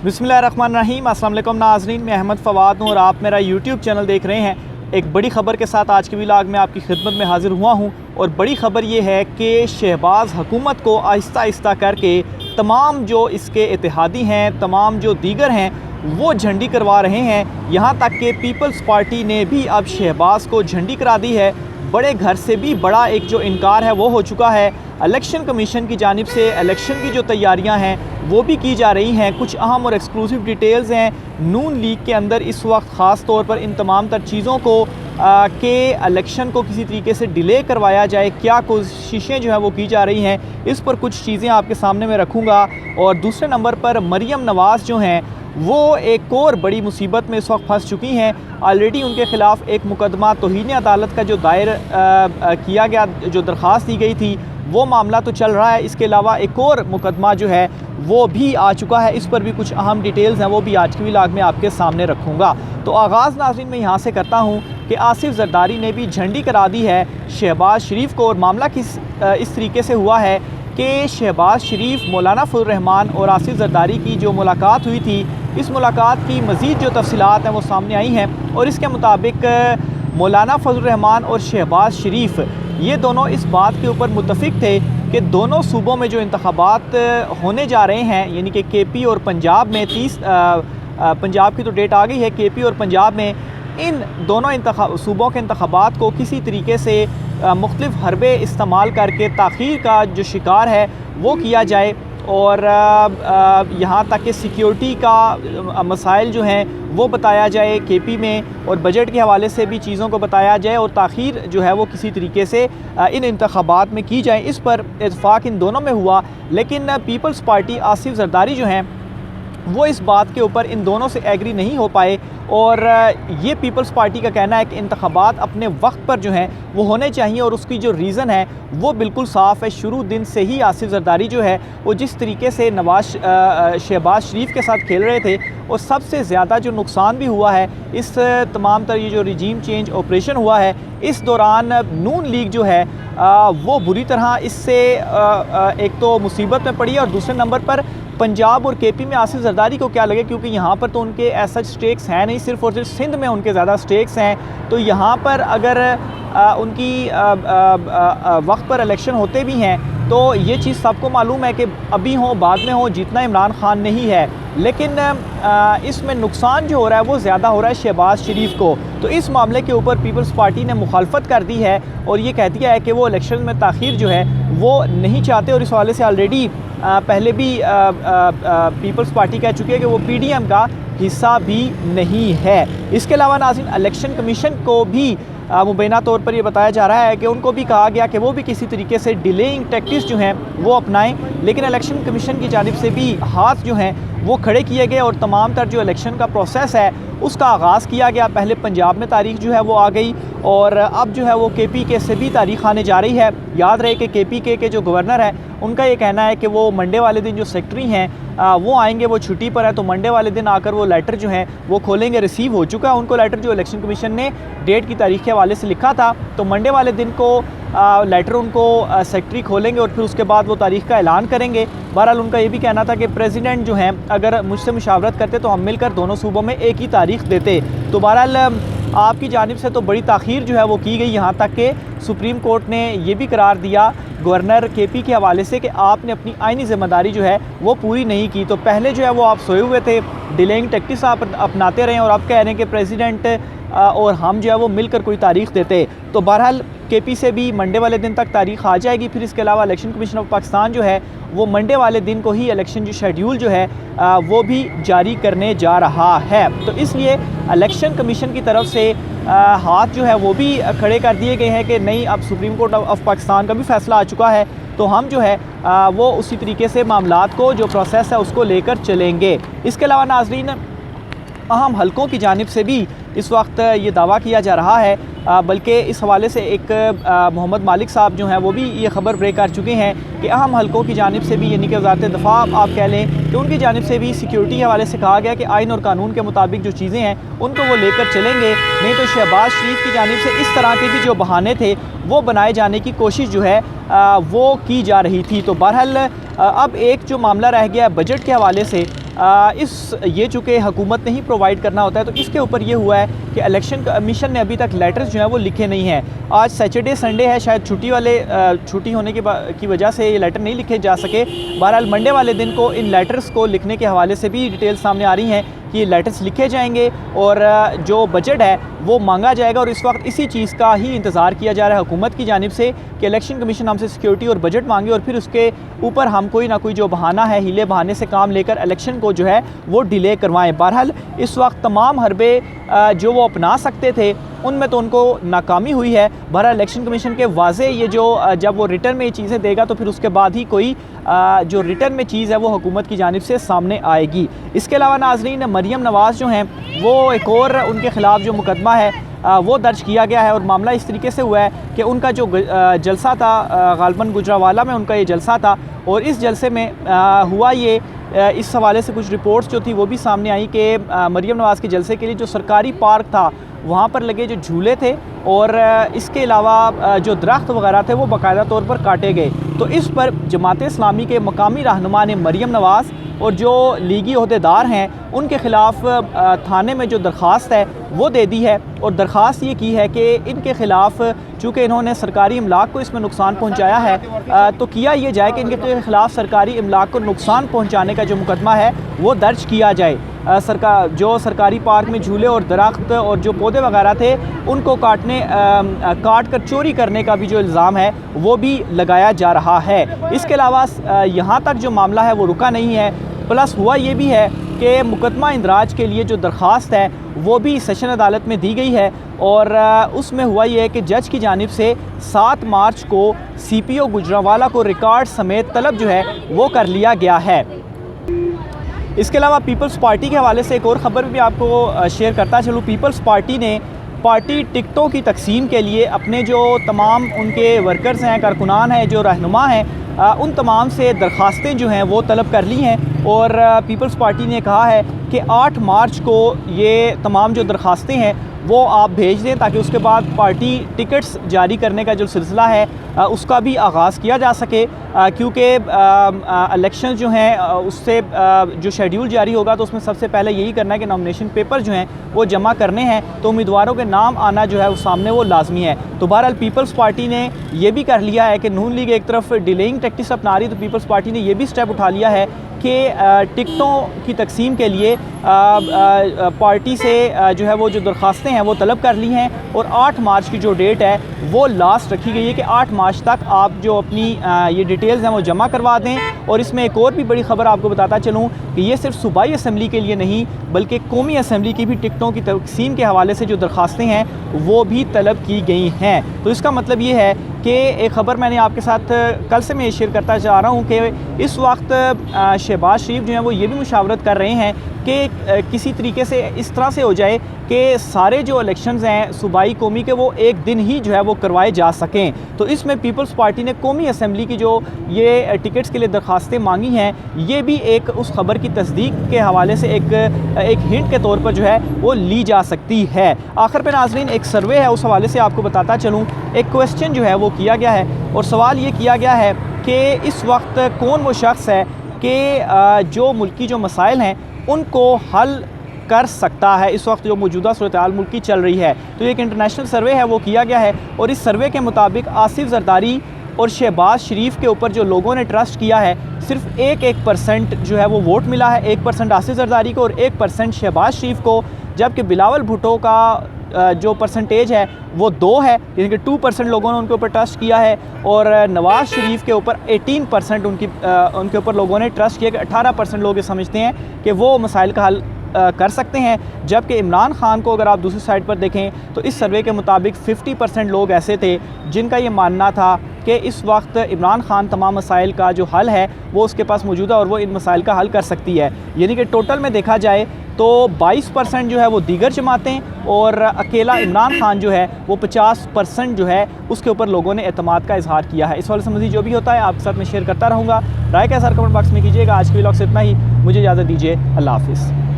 बिस्मिल्लाहिर्रहमानिर्रहीम। अस्सलाम वालेकुम नाज़रीन, मैं अहमद फ़वाद हूँ और आप मेरा यूट्यूब चैनल देख रहे हैं। एक बड़ी ख़बर के साथ आज के व्लॉग में आपकी खिदमत में हाज़िर हुआ हूँ और बड़ी ख़बर ये है कि शहबाज हुकूमत को आहिस्ता आहिस्ता करके तमाम जो इसके इत्तेहादी हैं, तमाम जो दीगर हैं, वो झंडी करवा रहे हैं। यहाँ तक कि पीपल्स पार्टी ने भी अब शहबाज को झंडी करा दी है। बड़े घर से भी बड़ा एक जो इनकार है वो हो चुका है। इलेक्शन कमीशन की जानिब से इलेक्शन की जो तैयारियां हैं वो भी की जा रही हैं। कुछ अहम और एक्सक्लूसिव डिटेल्स हैं नून लीग के अंदर इस वक्त ख़ास तौर पर इन तमाम तर चीज़ों को कि इलेक्शन को किसी तरीके से डिले करवाया जाए, क्या कोशिशें जो है वो की जा रही हैं, इस पर कुछ चीज़ें आपके सामने मैं रखूँगा। और दूसरे नंबर पर मरियम नवाज़ जो हैं वो एक और बड़ी मुसीबत में इस वक्त फंस चुकी हैं। ऑलरेडी उनके ख़िलाफ़ एक मुकदमा तौहीन अदालत का जो दायर किया गया, जो दरख्वास्त दी गई थी, वो मामला तो चल रहा है। इसके अलावा एक और मुकदमा जो है वो भी आ चुका है। इस पर भी कुछ अहम डिटेल्स हैं, वो भी आज के व्लॉग में आपके सामने रखूँगा। तो आगाज़ नाज़रीन मैं यहाँ से करता हूँ कि आसिफ जरदारी ने भी झंडी करा दी है शहबाज शरीफ को। और मामला इस तरीके से हुआ है कि शहबाज शरीफ, मौलाना फजल रहमान और आसिफ जरदारी की जो मुलाकात हुई थी, इस मुलाकात की मज़ीद जो तफसीलात हैं वो सामने आई हैं। और इसके मुताबिक मौलाना फजल रहमान और शहबाज शरीफ ये दोनों इस बात के ऊपर मुत्तफ़िक़ थे कि दोनों सूबों में जो इंतख़ाबात होने जा रहे हैं, यानी कि केपी और पंजाब में 30 पंजाब की तो डेट आ गई है, केपी और पंजाब में इन दोनों सूबों के इंतख़ाबात को किसी तरीके से मुख्तलिफ़ हरबे इस्तेमाल करके ताख़ीर का जो शिकार है वो किया जाए। और यहाँ तक कि सिक्योरिटी का मसाइल जो हैं वो बताया जाए केपी में, और बजट के हवाले से भी चीज़ों को बताया जाए और ताख़ीर जो है वो किसी तरीके से इन इंतख़ाबात में की जाए। इस पर इत्फ़ाक़ इन दोनों में हुआ, लेकिन पीपल्स पार्टी आसिफ जरदारी जो हैं वो इस बात के ऊपर इन दोनों से एग्री नहीं हो पाए। और ये पीपल्स पार्टी का कहना है कि इंतख़ाबात अपने वक्त पर जो हैं वो होने चाहिए, और उसकी जो रीज़न है वो बिल्कुल साफ़ है। शुरू दिन से ही आसिफ जरदारी जो है वो जिस तरीके से शहबाज शरीफ के साथ खेल रहे थे, और सबसे ज़्यादा जो नुकसान भी हुआ है इस तमाम तर ये जो रिजीम चेंज ऑपरेशन हुआ है, इस दौरान नून लीग जो है वो बुरी तरह इससे एक तो मुसीबत में पड़ी है, और दूसरे नंबर पर पंजाब और केपी में आसिफ जरदारी को क्या लगे, क्योंकि यहाँ पर तो उनके ऐसा स्टेक्स हैं नहीं, सिर्फ और सिर्फ सिंध में उनके ज़्यादा स्टेक्स हैं। तो यहाँ पर अगर उनकी वक्त पर इलेक्शन होते भी हैं तो ये चीज़ सबको मालूम है कि अभी हो बाद में हो, जीतना इमरान खान नहीं है, लेकिन इसमें नुकसान जो हो रहा है वो ज़्यादा हो रहा है शहबाज शरीफ को। तो इस मामले के ऊपर पीपल्स पार्टी ने मुखालफत कर दी है और ये कह दिया है कि वो इलेक्शन में ताख़ीर जो है वो नहीं चाहते। और इस हवाले से ऑलरेडी पहले भी पीपल्स पार्टी कह चुकी है कि वो पीडीएम का हिस्सा भी नहीं है। इसके अलावा नाज़रीन इलेक्शन कमीशन को भी मुबैना तौर पर यह बताया जा रहा है कि उनको भी कहा गया कि वो भी किसी तरीके से डिलेइंग टैक्टिक्स जो हैं वो अपनाएं, लेकिन इलेक्शन कमीशन की जानिब से भी हाथ जो हैं वो खड़े किए गए और तमाम तर जो इलेक्शन का प्रोसेस है उसका आगाज़ किया गया। पहले पंजाब में तारीख जो है वो आ गई और अब जो है वो केपी के से भी तारीख आने जा रही है। याद रहे कि केपी के जो गवर्नर है उनका ये कहना है कि वो मंडे वाले दिन जो सेक्रेटरी हैं वो आएंगे, वो छुट्टी पर है, तो मंडे वाले दिन आकर वो लेटर जो है वो खोलेंगे। रिसीव हो चुका है उनको लेटर, जो इलेक्शन कमीशन ने डेट की तारीख के हवाले से लिखा था, तो मंडे वाले दिन को लेटर उनको सेक्रेटरी खोलेंगे और फिर उसके बाद वो तारीख का ऐलान करेंगे। बहरहाल उनका ये भी कहना था कि प्रेसिडेंट जो हैं अगर मुझसे मुशावरत करते तो हम मिलकर दोनों सूबों में एक ही तारीख देते। तो बहरहाल आपकी जानिब से तो बड़ी ताख़ीर जो है वो की गई, यहाँ तक कि सुप्रीम कोर्ट ने ये भी करार दिया गवर्नर केपी के हवाले से कि आपने अपनी आइनी ज़िम्मेदारी जो है वो पूरी नहीं की। तो पहले जो है वो आप सोए हुए थे, डिलेइंग टैक्टिक्स आप अपनाते रहे, और आप कह रहे हैं कि प्रेसिडेंट और हम जो है वो मिलकर कोई तारीख देते। तो बहरहाल केपी से भी मंडे वाले दिन तक तारीख आ जाएगी। फिर इसके अलावा इलेक्शन कमीशन ऑफ पाकिस्तान जो है वो मंडे वाले दिन को ही इलेक्शन जो शेड्यूल जो है वो भी जारी करने जा रहा है। तो इसलिए इलेक्शन कमीशन की तरफ से हाथ जो है वो भी खड़े कर दिए गए हैं कि नहीं, अब सुप्रीम कोर्ट ऑफ पाकिस्तान का भी फैसला आ चुका है, तो हम जो है वो उसी तरीके से मामलात को, जो प्रोसेस है उसको लेकर चलेंगे। इसके अलावा नाजरीन अहम हलकों की जानिब से भी इस वक्त ये दावा किया जा रहा है, बल्कि इस हवाले से एक मोहम्मद मालिक साहब जो हैं वो भी ये ख़बर ब्रेक कर चुके हैं कि अहम हलकों की जानिब से भी, यानी कि वज़ारत दफ़ा आप कह लें कि उनकी जानिब से भी सिक्योरिटी के हवाले से कहा गया कि आइन और कानून के मुताबिक जो चीज़ें हैं उनको वो लेकर चलेंगे। नहीं तो शहबाज शरीफ की जानिब से इस तरह के भी जो बहाने थे वो बनाए जाने की कोशिश जो है वो की जा रही थी। तो बहरहाल अब एक जो मामला रह गया है बजट के हवाले से, ये चूँकि हुकूमत ने ही प्रोवाइड करना होता है, तो इसके ऊपर ये हुआ है कि इलेक्शन कमीशन ने अभी तक लेटर्स जो हैं वो लिखे नहीं हैं। आज सैटरडे संडे है, शायद छुट्टी होने की वजह से ये लेटर नहीं लिखे जा सके। बहरहाल मंडे वाले दिन को इन लेटर्स को लिखने के हवाले से भी डिटेल सामने आ रही हैं कि ये लेटर्स लिखे जाएंगे और जो बजट है वो मांगा जाएगा। और इस वक्त इसी चीज़ का ही इंतज़ार किया जा रहा है हुकूमत की जानिब से कि इलेक्शन कमीशन हमसे सिक्योरिटी और बजट मांगे और फिर उसके ऊपर हम कोई ना कोई जो बहाना है, हीले बहाने से काम लेकर इलेक्शन को जो है वो डिले करवाएं। बहरहाल इस वक्त तमाम हरबे जो वो अपना सकते थे उनमें तो उनको नाकामी हुई है। बहरहाल इलेक्शन कमीशन के वाज़े ये जो जब वो रिटर्न में ये चीज़ें देगा तो फिर उसके बाद ही कोई जो रिटर्न में चीज़ है वो हुकूमत की जानिब से सामने आएगी। इसके अलावा नाज़रीन, मरियम नवाज़ जो हैं वो एक और उनके ख़िलाफ़ जो मुकदमा है वो दर्ज किया गया है। और मामला इस तरीके से हुआ है कि उनका जो जलसा था, गालबन गुजरावाला में उनका ये जलसा था और इस जलसे में हुआ ये, इस हवाले से कुछ रिपोर्ट्स जो थी वो भी सामने आई कि मरियम नवाज़ के जलसे के लिए जो सरकारी पार्क था वहाँ पर लगे जो झूले थे और इसके अलावा जो दरख्त वगैरह थे वो बाकायदा तौर पर काटे गए। तो इस पर जमात इस्लामी के मकामी रहनुमा ने मरियम नवाज़ और जो लीगी अहदेदार हैं उनके ख़िलाफ़ थाने में जो दरख्वास्त है वो दे दी है। और दरख्वास्त ये की है कि इनके ख़िलाफ़ चूँकि इन्होंने सरकारी इमलाक को इसमें नुकसान पहुँचाया है तो किया ये जाए कि इनके ख़िलाफ़ सरकारी इमलाक को नुकसान पहुँचाने का जो मुकदमा है वो दर्ज किया जाए। जो सरकारी पार्क में झूले और दरख्त और जो पौधे वगैरह थे उनको काट कर चोरी करने का भी जो इल्ज़ाम है वो भी लगाया जा रहा है। इसके अलावा यहाँ तक जो मामला है वो रुका नहीं है, प्लस हुआ ये भी है कि मुकदमा इंदराज के लिए जो दरख्वास्त है वो भी सेशन अदालत में दी गई है और उसमें हुआ ये है कि जज की जानिब से 7 मार्च को CPO गुजरावाला को रिकॉर्ड समेत तलब जो है वो कर लिया गया है। इसके अलावा पीपल्स पार्टी के हवाले से एक और ख़बर भी आपको शेयर करता चलूँ। पीपल्स पार्टी ने पार्टी टिकटों की तकसीम के लिए अपने जो तमाम उनके वर्कर्स हैं, कारकुनान हैं, जो रहनुमा हैं, उन तमाम से दरख्वास्तें जो हैं वो तलब कर ली हैं। और पीपल्स पार्टी ने कहा है कि 8 मार्च को ये तमाम जो दरख्वास्तें हैं वो आप भेज दें ताकि उसके बाद पार्टी टिकट्स जारी करने का जो सिलसिला है उसका भी आगाज़ किया जा सके। क्योंकि इलेक्शन जो हैं उससे जो शेड्यूल जारी होगा तो उसमें सबसे पहले यही करना है कि नॉमिनेशन पेपर जो हैं वो जमा करने हैं, तो उम्मीदवारों के नाम आना जो है वो सामने वो लाजमी है। तो बहरहाल पीपल्स पार्टी ने ये भी कर लिया है कि नून लीग एक तरफ डिलेइंग टैक्टिक्स अपना रही, तो पीपल्स पार्टी ने ये भी स्टेप उठा लिया है कि टिकटों की तकसीम के लिए पार्टी से जो है वो जो दरख्वास्तें हैं वो तलब कर ली हैं और 8 मार्च की जो डेट है वो लास्ट रखी गई है कि 8 मार्च तक आप जो अपनी ये डिटेल्स हैं वो जमा करवा दें। और इसमें एक और भी बड़ी ख़बर आपको बताता चलूँ कि ये सिर्फ सूबाई असम्बली के लिए नहीं बल्कि कौमी असम्बली की भी टिकटों की तकसीम के हवाले से जो दरख्वास्तें हैं वो भी तलब की गई हैं। तो इसका मतलब ये है कि एक ख़बर मैंने आपके साथ कल से मैं शेयर करता जा रहा हूँ कि इस वक्त शहबाज शरीफ जो हैं वो ये भी मुशावरत कर रहे हैं कि किसी तरीके से इस तरह से हो जाए कि सारे जो इलेक्शंस हैं सूबाई कौमी के वो एक दिन ही जो है वो करवाए जा सकें। तो इसमें पीपल्स पार्टी ने कौमी असम्बली की जो ये टिकट्स के लिए दरख्वास्तें मांगी हैं, ये भी एक उस ख़बर की तस्दीक के हवाले से एक हिंट के तौर पर जो है वो ली जा सकती है। आखिर पे नाज़रीन एक सर्वे है, उस हवाले से आपको बताता चलूँ। एक क्वेश्चन जो है वो किया गया है और सवाल ये किया गया है कि इस वक्त कौन वो शख्स है कि जो मुल्की जो मसाइल हैं उनको हल कर सकता है इस वक्त जो मौजूदा सूरत-ए-हाल मुल्क की चल रही है। तो एक इंटरनेशनल सर्वे है वो किया गया है और इस सर्वे के मुताबिक आसिफ जरदारी और शहबाज शरीफ के ऊपर जो लोगों ने ट्रस्ट किया है सिर्फ 1% जो है वो वोट मिला है। 1% आसिफ जरदारी को और 1% शहबाज शरीफ को, जबकि बिलावल भुट्टो का जो परसेंटेज है वो 2 है, यानी कि 2% लोगों ने उनके ऊपर ट्रस्ट किया है। और नवाज़ शरीफ के ऊपर 18% उनके ऊपर लोगों ने ट्रस्ट किया कि 18% लोग ये समझते हैं कि वो मसाइल का हल कर सकते हैं। जबकि इमरान खान को अगर आप दूसरी साइड पर देखें तो इस सर्वे के मुताबिक 50% लोग ऐसे थे जिनका ये मानना था कि इस वक्त इमरान खान तमाम मसाइल का जो हल है वो उसके पास मौजूद है और वो इन मसाइल का हल कर सकती है। यानी कि टोटल में देखा जाए तो 22% जो है वो दीगर जमातें और अकेला इमरान खान जो है वो 50% जो है उसके ऊपर लोगों ने एतमाद का इजहार किया है। इस वाले से मज़ीद जो भी होता है आपके साथ मैं शेयर करता रहूँगा। राय का असर कमेंट बॉक्स में कीजिएगा। आज के व्लॉग से इतना ही, मुझे इजाज़त दीजिए। अल्लाह हाफ़िज़।